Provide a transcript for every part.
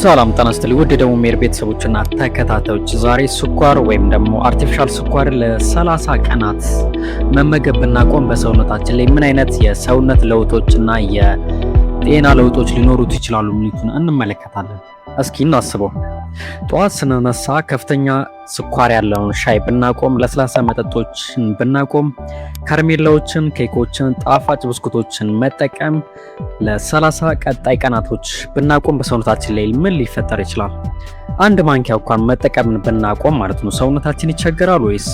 ሰላም ተነስተል ውድ ደግሞ ሜር ቤተሰቦችና ተከታታዮች ዛሬ ስኳር ወይም ደግሞ አርቲፊሻል ስኳር ለ30 ቀናት መመገብ ብናቆም በሰውነታችን ላይ ምን አይነት የሰውነት ለውጦችና የጤና ለውጦች ሊኖሩት ይችላሉ ምንቱን እንመለከታለን። እስኪ እናስበው። ጧት ስንነሳ ከፍተኛ ስኳር ያለውን ሻይ ብናቆም፣ ለስላሳ መጠጦችን ብናቆም፣ ከረሜላዎችን፣ ኬኮችን፣ ጣፋጭ ብስኩቶችን መጠቀም ለ30 ቀጣይ ቀናቶች ብናቆም በሰውነታችን ላይ ምን ሊፈጠር ይችላል? አንድ ማንኪያ እንኳን መጠቀምን ብናቆም ማለት ነው ሰውነታችን ይቸገራል ወይስ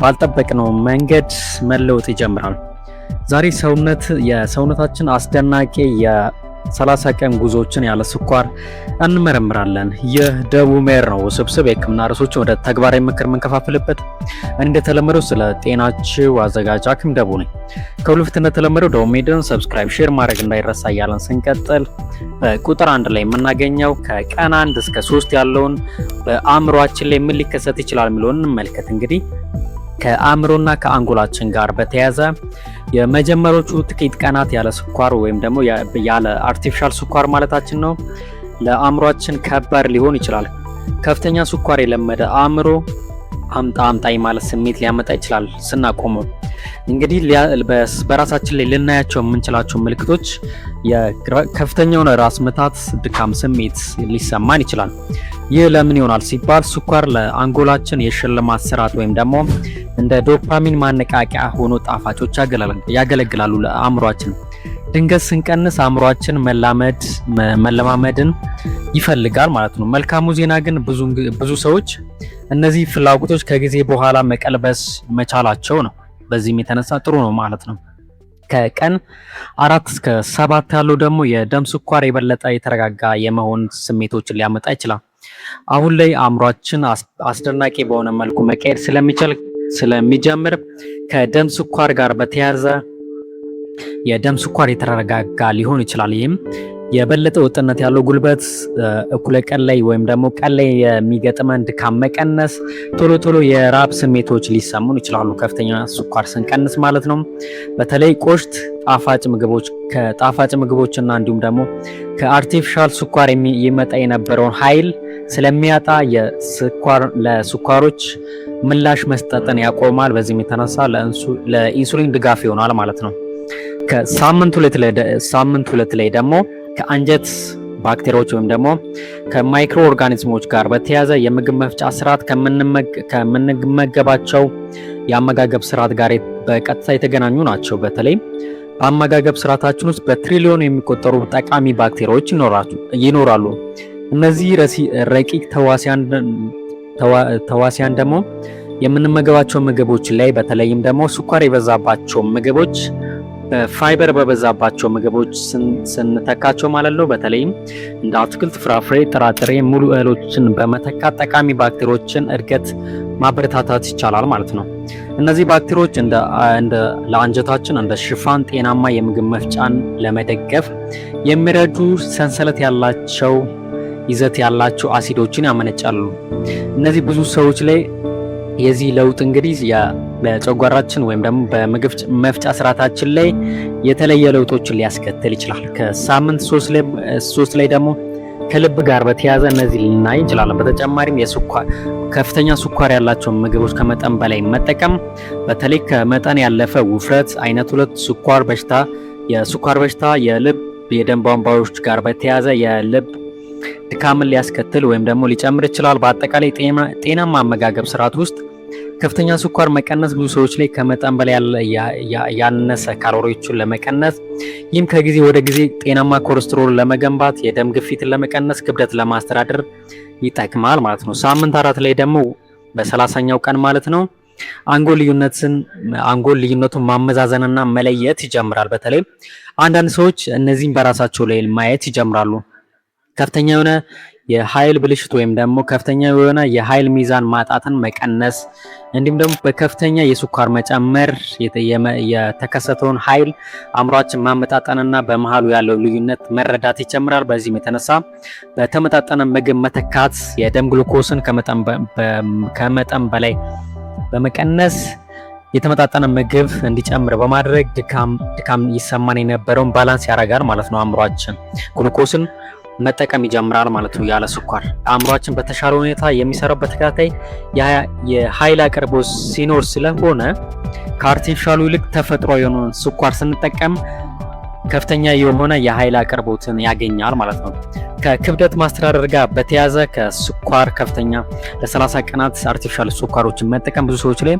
ባልጠበቅነው መንገድ መለወጥ ይጀምራል? ዛሬ የሰውነታችን አስደናቂ የ30 ቀን ጉዞዎችን ያለ ስኳር እንመረምራለን። ይህ ደቡብ ሜር ነው። ውስብስብ የሕክምና ርዕሶችን ወደ ተግባራዊ ምክር የምንከፋፍልበት። እንደተለመደው ስለ ጤናችሁ አዘጋጅ ሐኪም ደቡ ነኝ። ከሁሉ በፊት እንደተለመደው ደቡብ ሜድን ሰብስክራይብ፣ ሼር ማድረግ እንዳይረሳ እያለን ስንቀጥል በቁጥር 1 ላይ የምናገኘው ከቀን 1 እስከ 3 ያለውን በአእምሯችን ላይ ምን ሊከሰት ይችላል የሚለውን እንመልከት። እንግዲህ ከአእምሮና ከአንጎላችን ጋር በተያያዘ የመጀመሪያዎቹ ጥቂት ቀናት ያለ ስኳር ወይም ደግሞ ያለ አርቲፊሻል ስኳር ማለታችን ነው ለአእምሯችን ከባድ ሊሆን ይችላል። ከፍተኛ ስኳር የለመደ አእምሮ አምጣይ ማለት ስሜት ሊያመጣ ይችላል ስናቆመው። እንግዲህ በራሳችን ላይ ልናያቸው የምንችላቸው ምልክቶች የከፍተኛውን ራስ ምታት፣ ድካም ስሜት ሊሰማን ይችላል። ይህ ለምን ይሆናል ሲባል ስኳር ለአንጎላችን የሽልማት ስርዓት ወይም ደግሞ እንደ ዶፓሚን ማነቃቂያ ሆኖ ጣፋጮች ያገለግላሉ ለአእምሯችን። ድንገት ስንቀንስ አእምሯችን መለማመድን ይፈልጋል ማለት ነው። መልካሙ ዜና ግን ብዙ ሰዎች እነዚህ ፍላጎቶች ከጊዜ በኋላ መቀልበስ መቻላቸው ነው። በዚህም የተነሳ ጥሩ ነው ማለት ነው። ከቀን 4 እስከ 7 ያለው ደግሞ የደም ስኳር የበለጠ የተረጋጋ የመሆን ስሜቶችን ሊያመጣ ይችላል። አሁን ላይ አእምሯችን አስደናቂ በሆነ መልኩ መቀየር ስለሚጀምር ከደም ስኳር ጋር በተያያዘ የደም ስኳር የተረጋጋ ሊሆን ይችላል። ይህም የበለጠ ወጥነት ያለው ጉልበት፣ እኩለ ቀን ላይ ወይም ደግሞ ቀን ላይ የሚገጥመን ድካም መቀነስ፣ ቶሎ የራብ ስሜቶች ሊሰሙን ይችላሉ ከፍተኛ ስኳር ስንቀንስ ማለት ነው። በተለይ ቆሽት፣ ከጣፋጭ ምግቦችና እንዲሁም ደግሞ ከአርቲፊሻል ስኳር የሚመጣ የነበረውን ኃይል ስለሚያጣ ለስኳሮች ምላሽ መስጠትን ያቆማል። በዚህም የተነሳ ለኢንሱሊን ድጋፍ ይሆናል ማለት ነው። ከሳምንት 2 ላይ ደግሞ ከአንጀት ባክቴሪያዎች ወይም ደግሞ ከማይክሮ ኦርጋኒዝሞች ጋር በተያያዘ የምግብ መፍጫ ስርዓት ከምንመገባቸው የአመጋገብ ስርዓት ጋር በቀጥታ የተገናኙ ናቸው። በተለይ በአመጋገብ ስርዓታችን ውስጥ በትሪሊዮን የሚቆጠሩ ጠቃሚ ባክቴሪያዎች ይኖራሉ። እነዚህ ረቂቅ ተዋሲያን ደግሞ የምንመገባቸው ምግቦች ላይ በተለይም ደግሞ ስኳር የበዛባቸው ምግቦች ፋይበር በበዛባቸው ምግቦች ስንተካቸው ማለት ነው። በተለይም እንደ አትክልት፣ ፍራፍሬ፣ ጥራጥሬ፣ ሙሉ እህሎችን በመተካት ጠቃሚ ባክቴሪያዎችን እድገት ማበረታታት ይቻላል ማለት ነው። እነዚህ ባክቴሪያዎች ለአንጀታችን እንደ ሽፋን ጤናማ የምግብ መፍጫን ለመደገፍ የሚረዱ ሰንሰለት ያላቸው ይዘት ያላቸው አሲዶችን ያመነጫሉ። እነዚህ ብዙ ሰዎች ላይ የዚህ ለውጥ እንግዲህ በጨጓራችን ወይም ደግሞ በምግብ መፍጫ ስርዓታችን ላይ የተለየ ለውጦችን ሊያስከትል ይችላል። ከሳምንት 3 ላይ ደግሞ ከልብ ጋር በተያያዘ እነዚህ ልናይ እንችላለን። በተጨማሪም ከፍተኛ ስኳር ያላቸው ምግቦች ከመጠን በላይ መጠቀም በተለይ ከመጠን ያለፈ ውፍረት፣ አይነት 2 የስኳር በሽታ፣ የልብ የደም ቧንቧዎች ጋር በተያያዘ የልብ ድካምን ሊያስከትል ወይም ደግሞ ሊጨምር ይችላል። በአጠቃላይ ጤናማ አመጋገብ ስርዓት ውስጥ ከፍተኛ ስኳር መቀነስ ብዙ ሰዎች ላይ ከመጠን በላይ ያነሰ ካሎሪዎችን ለመቀነስ፣ ይህም ከጊዜ ወደ ጊዜ ጤናማ ኮሌስትሮል ለመገንባት፣ የደም ግፊትን ለመቀነስ፣ ክብደት ለማስተዳደር ይጠቅማል ማለት ነው። ሳምንት 4 ላይ ደግሞ በ30ኛው ቀን ማለት ነው አንጎል ልዩነቱን ማመዛዘንና መለየት ይጀምራል። በተለይ አንዳንድ ሰዎች እነዚህን በራሳቸው ላይ ማየት ይጀምራሉ። ከፍተኛ የሆነ የኃይል ብልሽት ወይም ደግሞ ከፍተኛ የሆነ የኃይል ሚዛን ማጣትን መቀነስ እንዲሁም ደግሞ በከፍተኛ የስኳር መጨመር የተከሰተውን ኃይል አእምሯችን ማመጣጠንና በመሃሉ ያለው ልዩነት መረዳት ይጀምራል። በዚህም የተነሳ በተመጣጠነ ምግብ መተካት የደም ግሉኮስን ከመጠን በላይ በመቀነስ የተመጣጠነ ምግብ እንዲጨምር በማድረግ ድካም ይሰማን የነበረውን ባላንስ ያደርጋል ማለት ነው። አእምሯችን ግሉኮስን መጠቀም ይጀምራል ማለት ነው። ያለ ስኳር አእምሯችን በተሻለ ሁኔታ የሚሰራው በተከታታይ የኃይል አቅርቦት ሲኖር ስለሆነ ከአርቲፊሻሉ ይልቅ ተፈጥሮ የሆነውን ስኳር ስንጠቀም ከፍተኛ የሆነ የኃይል አቅርቦትን ያገኛል ማለት ነው። ከክብደት ማስተዳደር ጋር በተያያዘ ከስኳር ከፍተኛ ለ30 ቀናት አርቲፊሻል ስኳሮችን መጠቀም ብዙ ሰዎች ላይ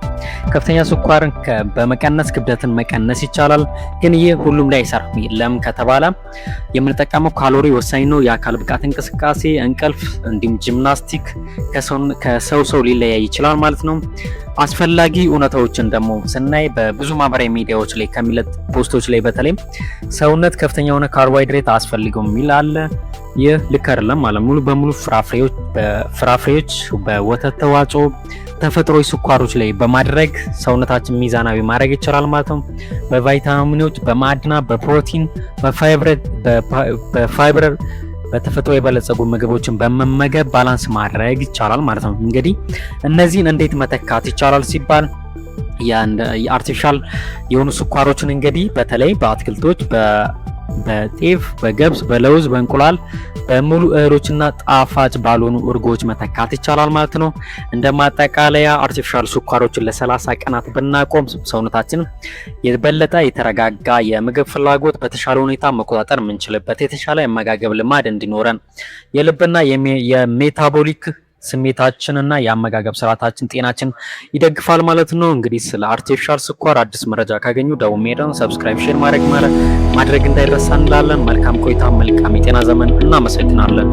ከፍተኛ ስኳርን በመቀነስ ክብደትን መቀነስ ይቻላል። ግን ይህ ሁሉም ላይ አይሰራም። ለምን ከተባለ የምንጠቀመው ካሎሪ ወሳኝ ነው። የአካል ብቃት እንቅስቃሴ፣ እንቅልፍ እንዲሁም ጂምናስቲክ ከሰው ሊለያይ ይችላል ማለት ነው። አስፈላጊ እውነታዎችን ደግሞ ስናይ በብዙ ማህበራዊ ሚዲያዎች ላይ ከሚለጥ ፖስቶች ላይ በተለይ ሰውነት ከፍተኛ የሆነ ካርቦሃይድሬት አያስፈልገውም ይላል። ይህ ልክ አይደለም ማለት ሙሉ በሙሉ ፍራፍሬዎች፣ በወተት ተዋጽኦ፣ ተፈጥሯዊ ስኳሮች ላይ በማድረግ ሰውነታችን ሚዛናዊ ማድረግ ይቻላል ማለት ነው። በቫይታሚኖች፣ በማዕድናት፣ በፕሮቲን፣ በፋይበር በተፈጥሮ የበለጸጉ ምግቦችን በመመገብ ባላንስ ማድረግ ይቻላል ማለት ነው። እንግዲህ እነዚህን እንዴት መተካት ይቻላል ሲባል የአርቲፊሻል የሆኑ ስኳሮችን እንግዲህ በተለይ በአትክልቶች በጤፍ፣ በገብስ፣ በለውዝ፣ በእንቁላል፣ በሙሉ እህሎችና ጣፋጭ ባልሆኑ እርጎች መተካት ይቻላል ማለት ነው። እንደ ማጠቃለያ አርቲፊሻል ስኳሮችን ለ30 ቀናት ብናቆም ሰውነታችን የበለጠ የተረጋጋ የምግብ ፍላጎት በተሻለ ሁኔታ መቆጣጠር የምንችልበት የተሻለ የአመጋገብ ልማድ እንዲኖረን የልብና የሜታቦሊክ ስሜታችንና የአመጋገብ ስርዓታችን ጤናችን ይደግፋል ማለት ነው። እንግዲህ ስለ አርቲፊሻል ስኳር አዲስ መረጃ ካገኙ ደውል ሜዳውን ሰብስክራይብ፣ ሼር ማድረግ እንዳይረሳ እንላለን። መልካም ቆይታ፣ መልካም የጤና ዘመን። እናመሰግናለን።